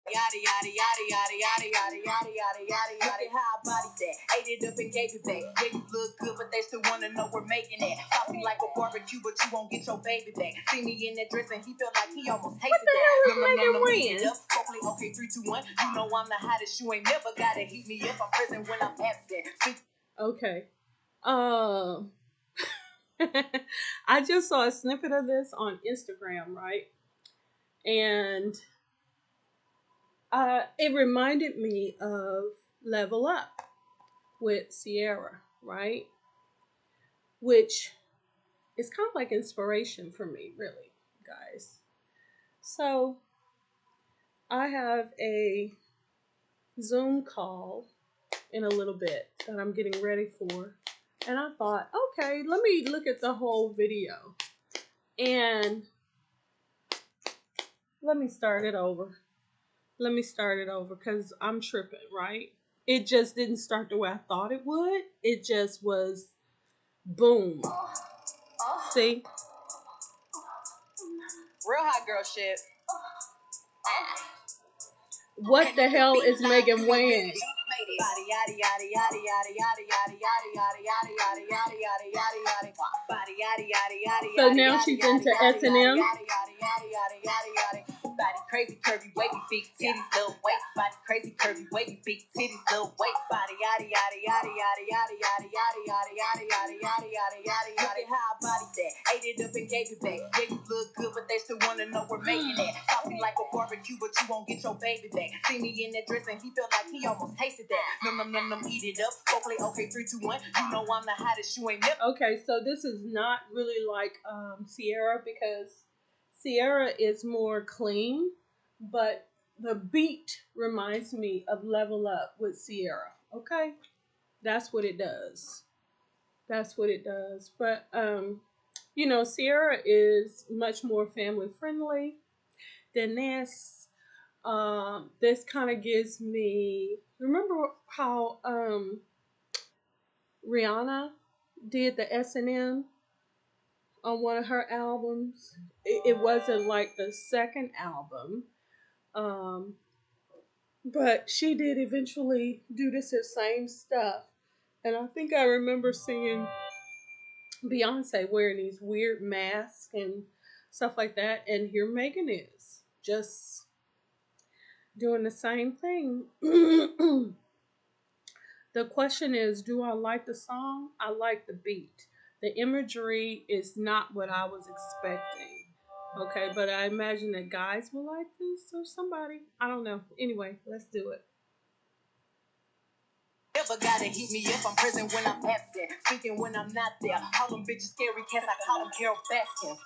Yada yada yada yada yada yada yada yada yada yada. Look at how I body that. Ate it up and gave it back. Yeah, you look good, but they still wanna know we're making it. Talking like a barbecue, but you won't get your baby back. See me in that dress and he felt like he almost tasted that. What the hell is Megan Wynn? Hopefully, okay, 3, 2, 1. You know I'm the hottest. You ain't never gotta heat me up. I'm present when I'm absent. Okay. I just saw a snippet of this on Instagram, right? And it reminded me of Level Up with Sierra, right? Which is kind of like inspiration for me, really, guys. So I have a Zoom call in a little bit that I'm getting ready for. And I thought, okay, let me look at the whole video. And let me start it over. Because I'm tripping, right? It just didn't start the way I thought it would. It just was boom. See? Real hot girl shit. What the hell is Megan Wynn? So now she's into S&M. Body crazy, curvy, wavy, big titties, little waist. Body crazy, curvy, wavy, big titties, little waist. Body yada yada yada yada yada yada yada yada yada yada yada yada yada. Look at how I body that. Ate it up and gave it back. Yeah, you look good, but they still wanna know we're making it. Talking like a barbecue, but you won't get your baby back. See me in that dress and he felt like he almost tasted that. Num, eat it up. Hopefully, okay, 3, 2, 1. You know I'm the hottest. You ain't never. Okay, so this is not really like Sierra, because Sierra is more clean, but the beat reminds me of Level Up with Sierra. Okay, that's what it does. But Sierra is much more family friendly than this. This kind of gives me. Remember how Rihanna did the S&M on one of her albums? It wasn't like the second album, but she did eventually do this same stuff. And I think I remember seeing Beyonce wearing these weird masks and stuff like that. And here Megan is just doing the same thing. The question is, do I like the song? I like the beat. The imagery is not what I was expecting. Okay, but I imagine that guys will like this, or somebody. I don't know. Anyway, let's do it. Never gotta heat me up. I'm present when I'm absent. Speaking when I'm not there. Call them bitches scary cats. I call them Carol Baskins.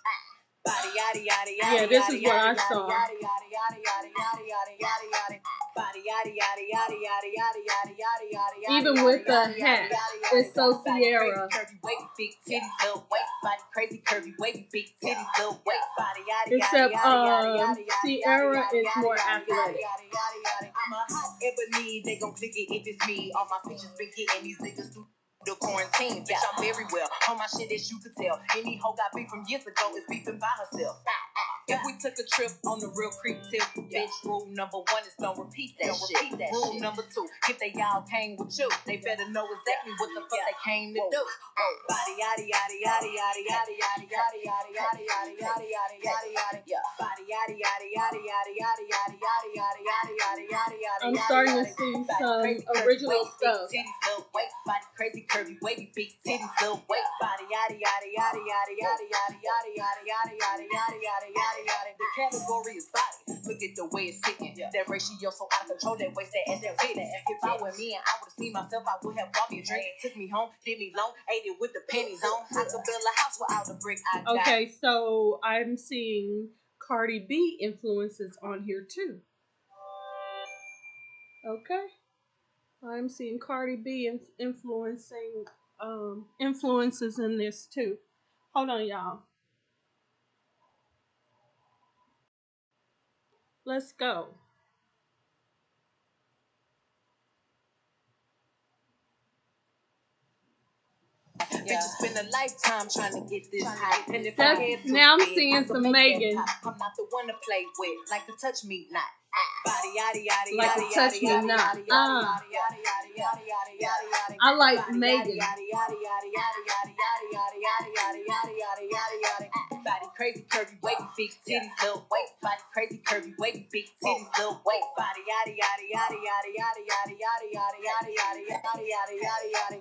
Body yada yada yada. Yeah, this is what I saw. Yada yada yada yada yada yada yada yada. Body yada yada yada yada yada yada yada yada. Even with the hat, it's so Sierra. Curvy, wavy, big titties, little waist. Body crazy, curvy, wavy, big titties, little waist. Body yada Except yada yada. Sierra is more athletic. I'm a hot ebony. They gon' click it if it's me. All my bitches been getting these niggas through the quarantine. Bitch, I'm very well on my shit, as you could tell. Any hoe got beef from years ago is beefing by herself. If we took a trip on the real creep tip, bitch, rule number 1 is don't repeat that shit. Rule number 2, if they y'all came with you, they better know exactly what the fuck they came to do. Body yada yada yada yada yada yada yada yada yada yada yada yada yada yada. Body yada yada yada yada yada yada yada yada yada yada yada yada. I'm starting to see some original stuff. Body crazy, curvy, wavy, big titties, little waist. Body yada yada yada yada yada yada yada yada yada yada yada yada yada. The category is body. Look at the way it's sitting. That ratio so out of control. That waist, that ass, that weight. If I were me and I would have seen myself, I would have bought me a drink. Took me home, did me long, ate it with the pennies on. I could build a house without a brick. I got. Okay, so I'm seeing Cardi B influences on here too. Okay, I'm seeing Cardi B influences in this too. Hold on, y'all. Let's go. Bitches spend a lifetime trying to get this high. And if now I'm seeing some Megan. I'm not the one to play with, like to touch me, not. Like a touch me not. I like Megan. Body crazy, curvy, wavy, big titties, little weight. Body crazy, curvy, wavy, big titties, little weight. Body yada yada yada yada yada yada yada yada yada yada yada yada yada yada.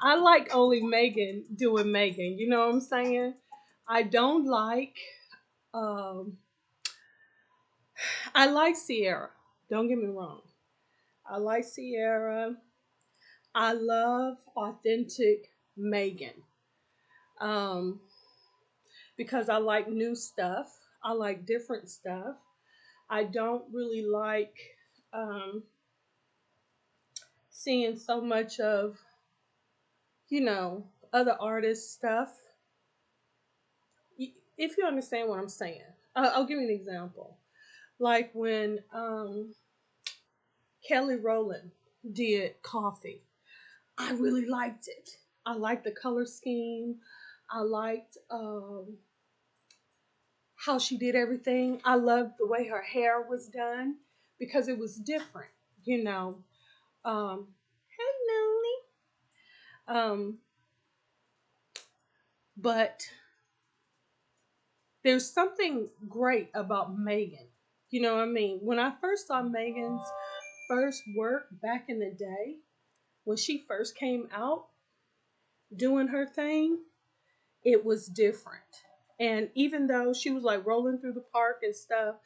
I like only Megan doing Megan. You know what I'm saying? I don't like. Um, I like Sierra. Don't get me wrong. I like Sierra. I love authentic Megan. Um, because I like new stuff. I like different stuff. I don't really like um, seeing so much of, you know, other artists' stuff. If you understand what I'm saying, I'll give you an example. Like when Kelly Rowland did Coffee, I really liked it. I liked the color scheme. I liked how she did everything. I loved the way her hair was done because it was different, you know. Hey, Noni. But there's something great about Megan. You know what I mean? When I first saw Megan's first work back in the day, when she first came out doing her thing, it was different. And even though she was like rolling through the park and stuff,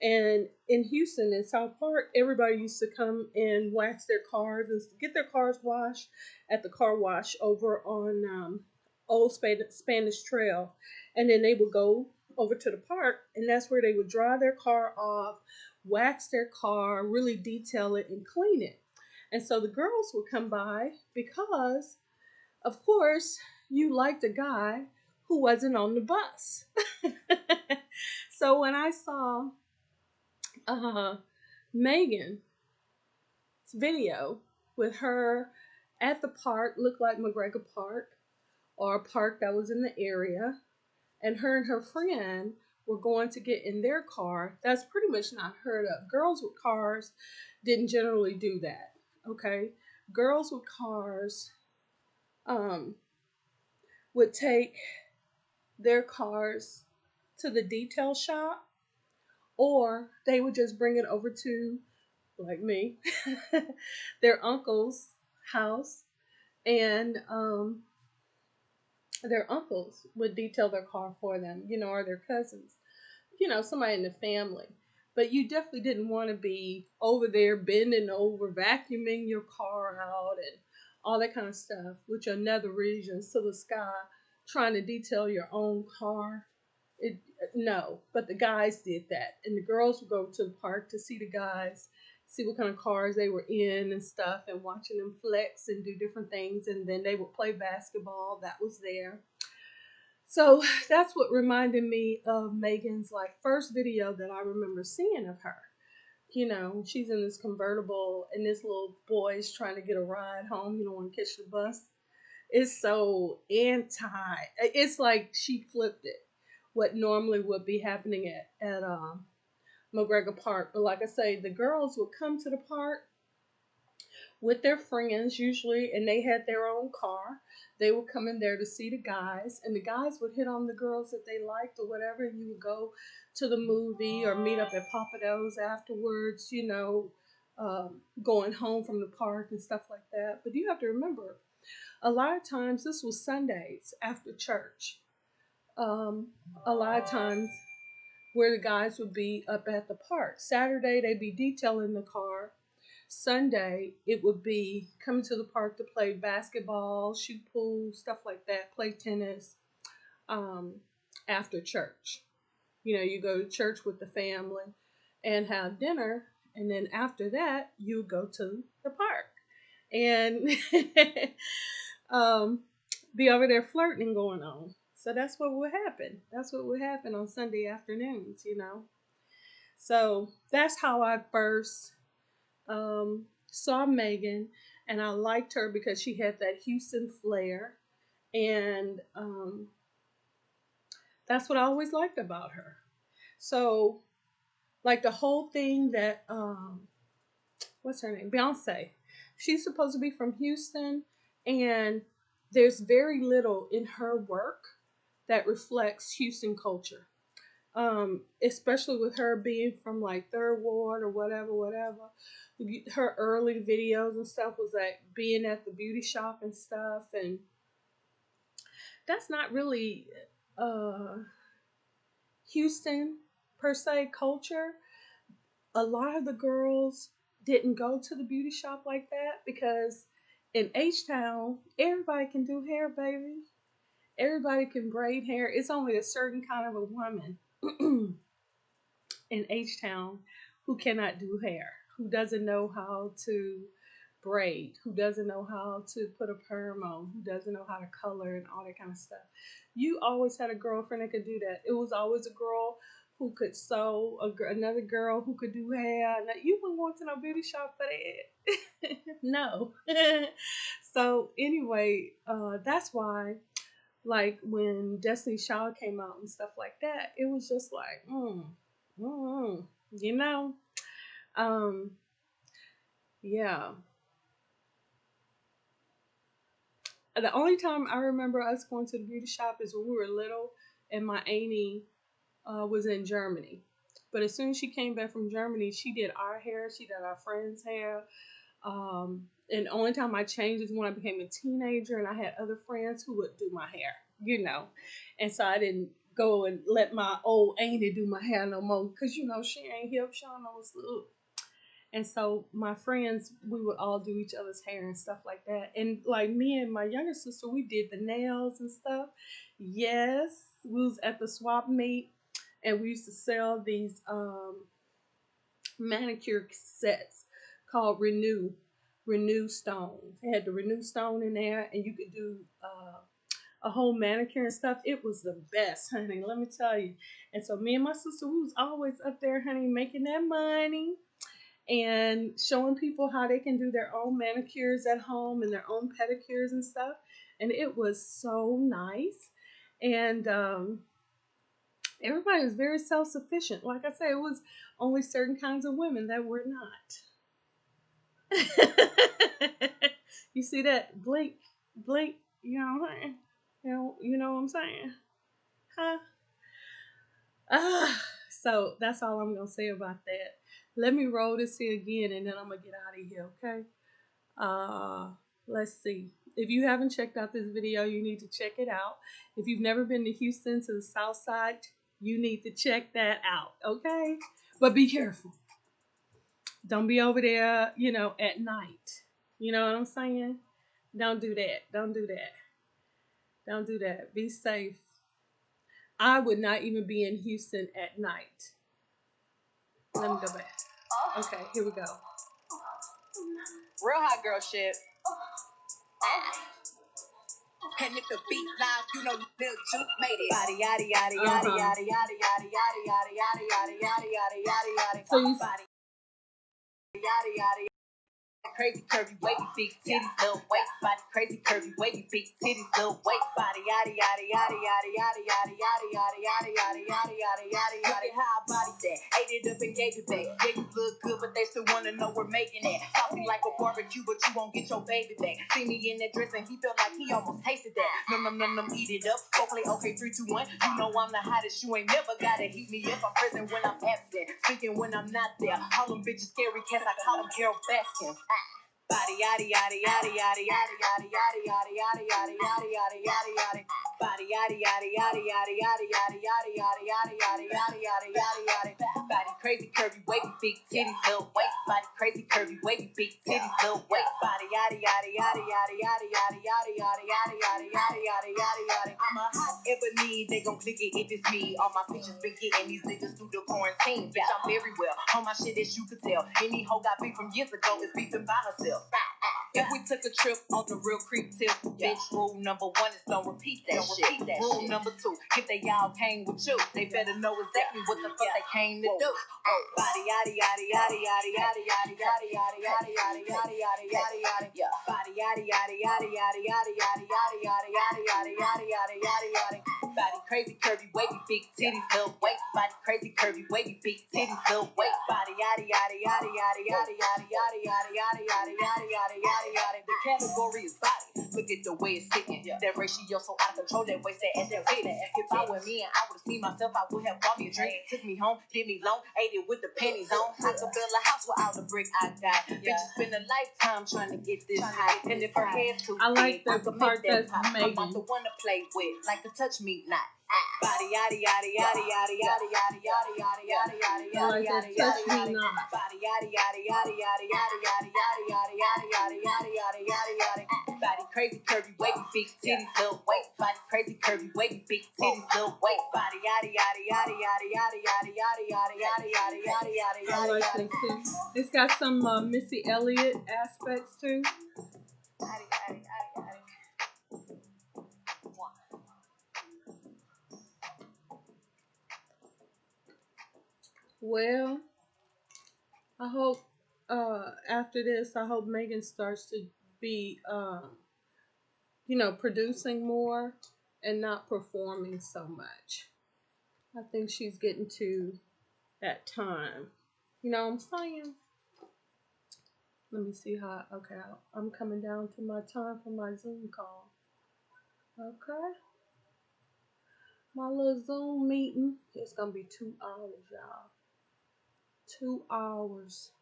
and in Houston, in South Park, everybody used to come and wax their cars and get their cars washed at the car wash over on Old Spanish Trail. And then they would go over to the park, and that's where they would dry their car off, wax their car, really detail it, and clean it. And so the girls would come by because, of course, you liked a guy who wasn't on the bus. So when I saw uh, Megan's video with her at the park, looked like McGregor Park or a park that was in the area, and her friend were going to get in their car. That's pretty much not heard of. Girls with cars didn't generally do that. Okay, girls with cars um, would take their cars to the detail shop, or they would just bring it over to, like me, their uncle's house, and their uncles would detail their car for them, you know, or their cousins, you know, somebody in the family. But you definitely didn't want to be over there bending over, vacuuming your car out, and all that kind of stuff with your nether regions to the sky, trying to detail your own car. It, no, but the guys did that, and the girls would go to the park to see the guys, see what kind of cars they were in and stuff, and watching them flex and do different things, and then they would play basketball. That was there. So that's what reminded me of Megan's like first video that I remember seeing of her. You know, she's in this convertible, and this little boy's trying to get a ride home. You don't want to catch the bus. It's so anti. It's like she flipped it. What normally would be happening at McGregor Park. But like I say, the girls would come to the park with their friends usually, and they had their own car. They would come in there to see the guys, and the guys would hit on the girls that they liked or whatever, and you would go to the movie or meet up at Papa Do's afterwards, you know, going home from the park and stuff like that. But you have to remember, a lot of times this was Sundays after church. A lot of times where the guys would be up at the park. Saturday, they'd be detailing the car. Sunday, it would be coming to the park to play basketball, shoot pool, stuff like that, play tennis um, after church. You know, you go to church with the family and have dinner, and then after that, you go to the park and be over there flirting going on. So that's what would happen. That's what would happen on Sunday afternoons, you know. So that's how I first saw Megan, and I liked her because she had that Houston flair, and That's what I always liked about her. So, like the whole thing that what's her name? Beyonce. She's supposed to be from Houston, and there's very little in her work that reflects Houston culture. Especially with her being from like Third Ward or whatever, whatever. Her early videos and stuff was like being at the beauty shop and stuff, and that's not really uh Houston per se culture. A lot of the girls didn't go to the beauty shop like that because in H Town, everybody can do hair, baby. Everybody can braid hair. It's only a certain kind of a woman in H Town who cannot do hair, who doesn't know how to braid, who doesn't know how to put a perm on, who doesn't know how to color and all that kind of stuff. You always had a girlfriend that could do that. It was always a girl who could sew, another girl who could do hair. Now, you wouldn't go to no beauty shop for that. No. So anyway, that's why, like when Destiny's Child came out and stuff like that, it was just like, you know, um, yeah. The only time I remember us going to the beauty shop is when we were little, and my auntie was in Germany. But as soon as she came back from Germany, she did our hair, she did our friends' hair. And the only time I changed is when I became a teenager and I had other friends who would do my hair, you know. And so I didn't go and let my old auntie do my hair no more because, you know, she ain't hip, she don't know what's up. And so my friends, we would all do each other's hair and stuff like that. And like me and my younger sister, we did the nails and stuff. Yes, we was at the swap meet and we used to sell these manicure sets called Renew Stone. It had the Renew Stone in there, and you could do a whole manicure and stuff. It was the best, honey. Let me tell you. And so me and my sister, we was always up there, honey, making that money and showing people how they can do their own manicures at home and their own pedicures and stuff. And it was so nice. And everybody was very self-sufficient. Like I said, it was only certain kinds of women that were not. You see that? Blink, blink, you know what I'm saying? You know what I'm saying? Huh? So that's all I'm gonna say about that. Let me roll this here again and then I'm gonna get out of here, okay? Let's see. If you haven't checked out this video, you need to check it out. If you've never been to Houston to the South Side, you need to check that out, okay? But be careful. Don't be over there, you know, at night. You know what I'm saying? Don't do that. Don't do that. Don't do that. Be safe. I would not even be in Houston at night. Let me go back. Okay, here we go. Real hot girl shit. And if the beat live, you know Lil Juke made it. Yada yada yada yada yada yada yada yada yada yada yada yada yada yada yada. So you yada yada yada. Crazy curvy wavy big titties, little waist body. Crazy curvy wavy big titties, little waist body. Yada yada yada yada yada yada yada yada yada yada yada yada yada yada. Look at how I body that, ate it up and gave it back. Yeah, you look good, but they still wanna know we're making it. Saucy like a barbecue, but you won't get your baby back. See me in that dress and he felt like he almost tasted that. Num, eat it up. Okay, 3, 2, 1. You know I'm the hottest. You ain't never gotta heat me up. I'm present when I'm absent, speaking when I'm not there. Call them bitches scary cats. I call them Carol Baskins. Body yada yada yada yada yada yada yada yada yada yada yada yada yada yada. Body yada yada yada yada yada yada yada yada yada yada yada yada yada yada. Body crazy curvy wavy big titties little waist. Body crazy curvy wavy big titties little waist. Body yada yada yada yada yada yada yada yada yada yada yada yada yada yada. I'm a hot ebony. They gon' click it if it's me. All my pictures been getting these niggas through the quarantine. Bitch, I'm very well on my shit as you could tell. Any hoe got beef from years ago is beefing by herself. If we took a trip on the real creep tip, bitch, rule number 1 is don't repeat that shit. Rule number 2, if they all came with you, they better know exactly what the fuck they came to do. Body yada yada yada yada yada yada yada yada yada yada yada yada yada yada. Body yada yada yada yada yada yada yada yada yada yada yada yada yada yada. Body crazy. crazy, curvy, wavy, big titties, little waist. Body crazy, curvy, wavy, big titties, little waist. Body yada yada yada yada yada yada yada yada yada yada yada yada yada yada. The category is body. Look at the way it's sitting. That ratio so out of control. That waist, that ass, that fitting. If I were me and I would've seen myself, I would have bought me a drink. Took me home, did me long, ate it with the pennies on. I could build a house without the brick I got. Bitches spend a lifetime trying to get this high. And if her head's too big, I could make that pop. I'm not the one to play with, like a touch me not. Body yada yada yada yada yada yada yada yada yada yada yada yada yada yada. Body yada yada yada yada yada yada yada yada yada yada yada yada yada. Body crazy curvy wavy big titties little waist. Body crazy curvy wavy big titties little waist. Body yada yada yada yada yada yada yada yada yada yada yada yada yada. I like this too. It's got some Missy Elliott aspects too. Well, I hope after this, I hope Megan starts to be, producing more and not performing so much. I think she's getting to that time. You know what I'm saying? Let me see how. Okay, I'm coming down to my time for my Zoom call. Okay. My little Zoom meeting. It's going to be 2 hours, y'all. 2 hours.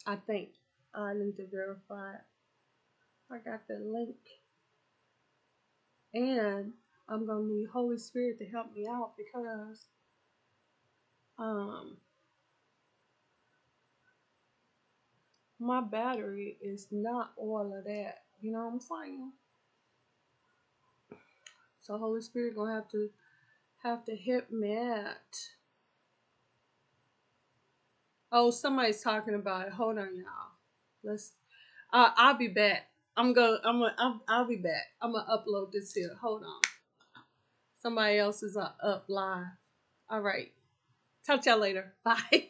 I think. I need to verify it. I got the link. And I'm going to need Holy Spirit to help me out because my battery is not all of that. You know what I'm saying? So Holy Spirit going to have to hit me at. Oh, somebody's talking about it. Hold on, y'all. I'll be back. I'll be back. I'm gonna upload this here. Hold on. Somebody else is up live. All right. Talk to y'all later. Bye.